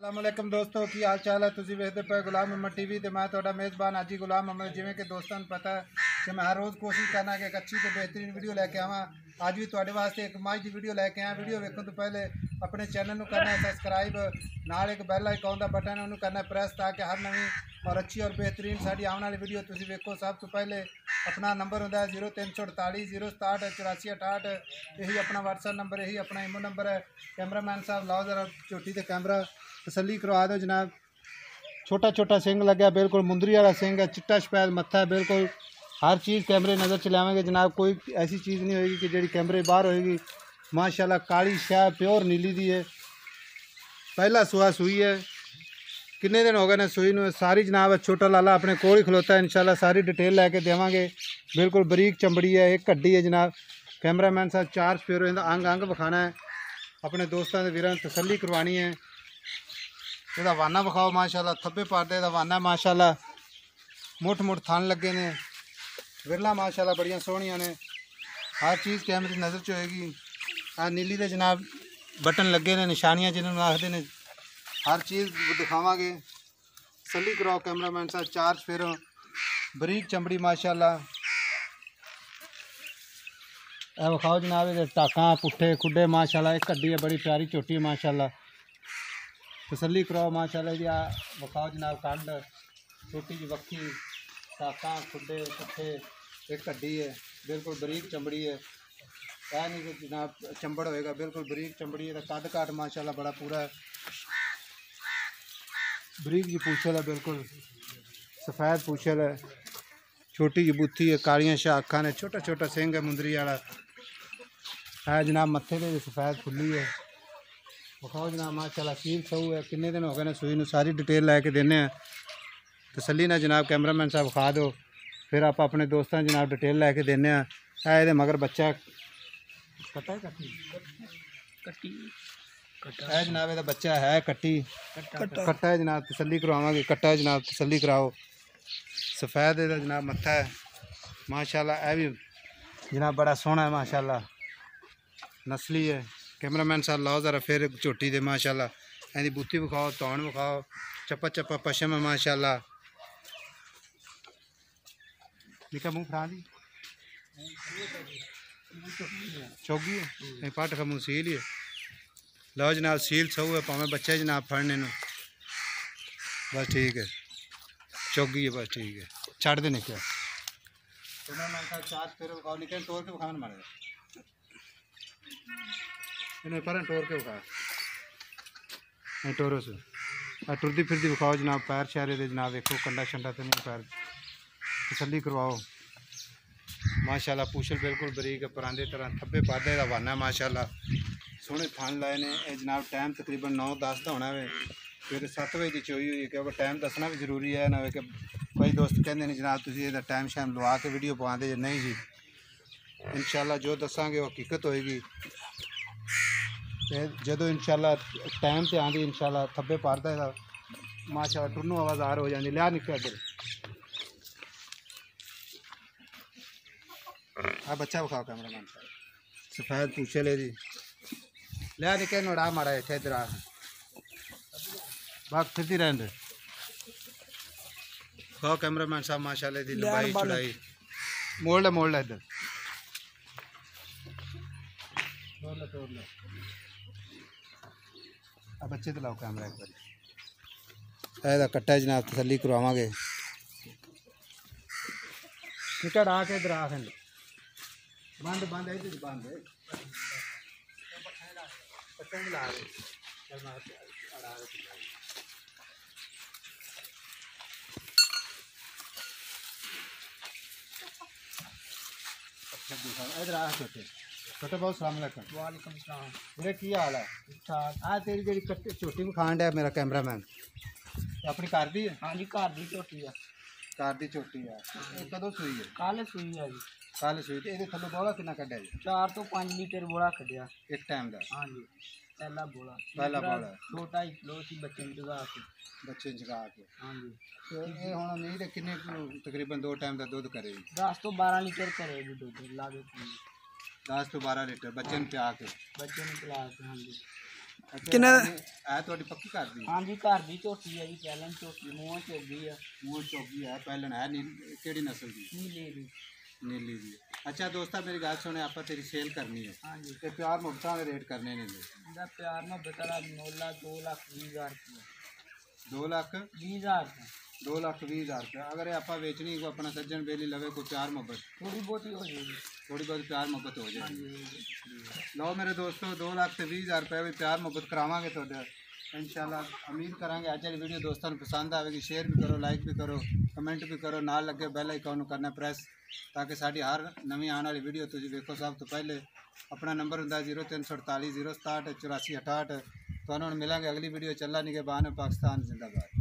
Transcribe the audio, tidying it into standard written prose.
अस्सलामुअलैकुम दोस्तों की हाल चाल है। तुसी वेखदे पे गुलाम अहमद टीवी ते मैं तुहाडा मेज़बान हाजी गुलाम अहमद। जिवें कि दोस्तों नूं पता है कि मैं हर रोज़ कोशिश करना कि एक अच्छी ते बेहतरीन वीडियो लैके आवां। अज भी तुहाडे वास्ते एक मज दी वीडियो लैके आया। वीडियो वेखण तो पहले अपने चैनल नूं करना है सबसक्राइब, नाल एक बैल आइकॉन दा बटन है उन्होंने करना है प्रेस, ताकि हर नवीं और अच्छी और बेहतरीन साड़ी आने वाली वीडियो तुसी वेखो। सब तो पहले अपना नंबर होंदा है 0348 067 8468। यही अपना व्हाट्सएप नंबर, यही अपना ईमो नंबर है। कैमरामैन साहब लाओ जरा चोटी ते कैमरा तसल्ली करवा दो जनाब। छोटा छोटा सिंग लगे, बिल्कुल मुंदरी वाला सिंग है, चिट्टा सफेद मत्था है, बिल्कुल हर चीज़ कैमरे नज़र चलावेंगे जनाब। कोई ऐसी चीज़ नहीं होगी कि जी कैमरे बाहर होएगी। माशाल्लाह काली शाह प्योर नीली दी है। पहला सुहा सुई है, किन्ने दिन हो गए ने सुई नूं। सारी जनाब है छोटा लाला अपने कोल ही खलोता है। इंशाल्लाह सारी डिटेल लैके देवांगे। बिल्कुल बरीक चमड़ी है, एक हड्डी है जनाब। कैमरामैन साहब चार फेरो इहदा अंग अंग विखाना है, अपने दोस्तों के वीरां तसल्ली करवानी है। ਇਹਦਾ ਵਾਨਾ ਵਿਖਾਓ माशाल्लाह, थब्बे पार्दे ਦਾ वाना माशाल्लाह, मुठ मुठ थान लगे ने, विरला माशाल्लाह बड़ियां सोहणियां ने। हर चीज़ कैमरे नज़र च होएगी। आ नीली दे जनाब बटन लगे ने, निशानियां जिन्होंने आखते ने, हर चीज़ दिखावांगे। तसल्ली कराओ कैमरामैन साहब। चार फेरों बरीक चमड़ी माशाल्लाह। ए विखाओ जनाब, ये टाकां पुट्ठे खुडे माशाल्लाह। एक हड्डी है, बड़ी प्यारी चोटी है माशाल्लाह। तसल्ली कराओ माशाल्लाह जी। विखाओ जनाब कंड, छोटी जी वक्खी, टाकां खुडे पुट्ठे, एक हड्डी है, बिल्कुल बरीक चमड़ी है। यह नहीं कि जनाब चंबड़ होएगा, बिल्कुल बरीक चमड़ी है। कद काट माशाल्लाह बड़ा पूरा है, बरीक जी पूछल है, बिल्कुल सफ़ेद पूछल है, छोटी जी बुत्थी है, कालियां शाह अखां ने, छोटा छोटा सिंग है मुंदरी वाला है जनाब। मत्थे पे सफ़ेद खुली है। विखाओ जनाब माशाल्लाह सील सहू है। किन्ने दिन हो गए ने सुई नूं, सारी डिटेल लैके देने हैं। तसल्ली ना जनाब कैमरामैन साहब विखा दो, फिर आप अपने दोस्तों जनाब डिटेल लैके देने हैं। ये मगर बच्चा कट्टा है, है जनाब, ये बच्चा है कट्टी कट्टा है जनाब। तसल्ली करवावांगे, कट्टा है जनाब, तसल्ली कराओ। सफ़ेद है जनाब मत्था है माशाल्लाह। यह भी जनाब बड़ा सोहना है माशाल्लाह, नस्ली है। कैमरामैन साहब लाओ ज़रा फिर झोटी दे माशाल्लाह। इहदी बुत्ती विखाओ, तौन विखाओ, चप्पा चप्पा पशम है माशाल्लाह। निका मुँह फड़ा दी चौगी है, पट का मुँह सील ही है। लाओ जनाब सील सहू है, भावें बच्चे जनाब फड़ने नूं, बस ठीक है। चौगी है, बस ठीक है। छड़ दे निका कैमरामैन साहब चार फिर विखाओ। निके तोड़ के विखावन मारे, इन्हें पर टोर के विखा टोरो से टुरदी फिरदी विखाओ जनाब। पैर शहरे दे जनाब देखो, कंडा शंडा तो नहीं पैर। तसल्ली करवाओ माशाल्लाह। पूछल बिल्कुल बरीक है, परांदे तरह थब्बे पादे का वाना माशाल्लाह। सोहने थान लाए ने। यह जनाब टाइम तकरीबन 9-10 का होना है, फिर 7 बजे की चोई हुई, क्योंकि टाइम दसना भी जरूरी है ना। कि कई दोस्त कहते हैं जनाब तुम इसका टाइम शाइम लवा के वीडियो पाते जे, नहीं जी। इंशाल्लाह जो दसांगे वो हकीकत होएगी। जो इंशाल्लाह टाइम से आँदी इंशाल्लाह थब्बे पारदा है माशाल्लाह, टुरनू आवाज़ार हो जाती। लिया निकल इधर आ बच्चा विखाओ कैमरामैन साहब। सफ़ेद पूछे ले जी, लिया निकल नोड़ा मारा इतने इधर आ बाग फिरती रहने दे। खाओ कैमरामैन साहब माशाल्लाह दी लंबाई चौड़ाई। मोड़ ला इधर तोड़ लो। अब बच्चे तो लाओ कैमरा एक बार। यदा कट्टा जनाब तसल्ली करवावांगे। टिकट आके इधर आ बंद बंद है जी, बंद है। इधर आ छोटे छोटे बहुत सलाम अलैकुम। वालेकुम सलाम। मेरे की हाल है? ठीक। आ तेरी जी कट्टी झोटी विखाण डा मेरा कैमरामैन, अपनी घर दी है? हाँ जी घर दी झोटी है। घर दी झोटी है। कदों सूई है? कल सूई है जी। कल सूई। तो ये थल्लों बोला कितना कढ़िया जी? 4 तो 5 लीटर बोला कढ़िया एक टाइम का? हाँ जी पहला बोला। छोटा ही किलो सी बच्चे जगा के। हाँ जी। तो ये हुण उम्मीद है किन्ने तकरीबन 2 टाइम का दुध करेगी? 10 तो 12 लीटर करेगी दुध ला के। 10 तो 12 लीटर बच्चे पिला के? बच्चे पिला के हाँ जी। ਕਿੰਨੇ ਹੈ ਤੁਹਾਡੀ ਪੱਕੀ ਘਰ ਦੀ? हाँ जी घर की झोटी है जी पैलन झोटी मूँह चोगी है ਮੂੰਹ ਚੋਗੀ ਹੈ ਪਹਿਲਣ ਹੈ ਕਿਹੜੀ ਨਸਲ ਦੀ? नीले दी ਨੀਲੀ ਦੀ। ਅੱਛਾ ਦੋਸਤਾ ਮੇਰੀ ਗੱਲ ਸੁਣੇ ਆਪਾਂ ਤੇਰੀ ਸੇਲ ਕਰਨੀ ਹੈ हाँ जी ਤੇ ਪਿਆਰ ਮੁਹੱਬਤਾਂ ਦੇ ਰੇਟ ਕਰਨੇ ਨੇ इनका प्यार मोहब्बत वाला मोला 2,20,000 रुपया 2 ਲੱਖ 20,000 रुपया 2,20,000 रुपया। अगर ये आपा बेचनी को अपना सज्जन बेली लवे को प्यार मोहब्बत थोड़ी बहुत ही हो जाएगी थोड़ी बहुत प्यार मोहब्बत हो हाँ जाएगी। जी लो मेरे दोस्तों 2,20,000 रुपये भी प्यार मोहब्बत करावांगे तो इंशाल्लाह उम्मीद करांगे अज वाली वीडियो दोस्तों को पसंद आएगी। शेयर भी करो, लाइक भी करो, कमेंट भी करो, नाल लगे बैल आइकन करना प्रेस ताकि साड़ी हर नवी आने वाली वीडियो तुझे देखो सब तो पहले। अपना नंबर होंगे 0348 067 84 68। तो मिलेंगे अगली वीडियो। चला निगहबान पाकिस्तान जिंदाबाद।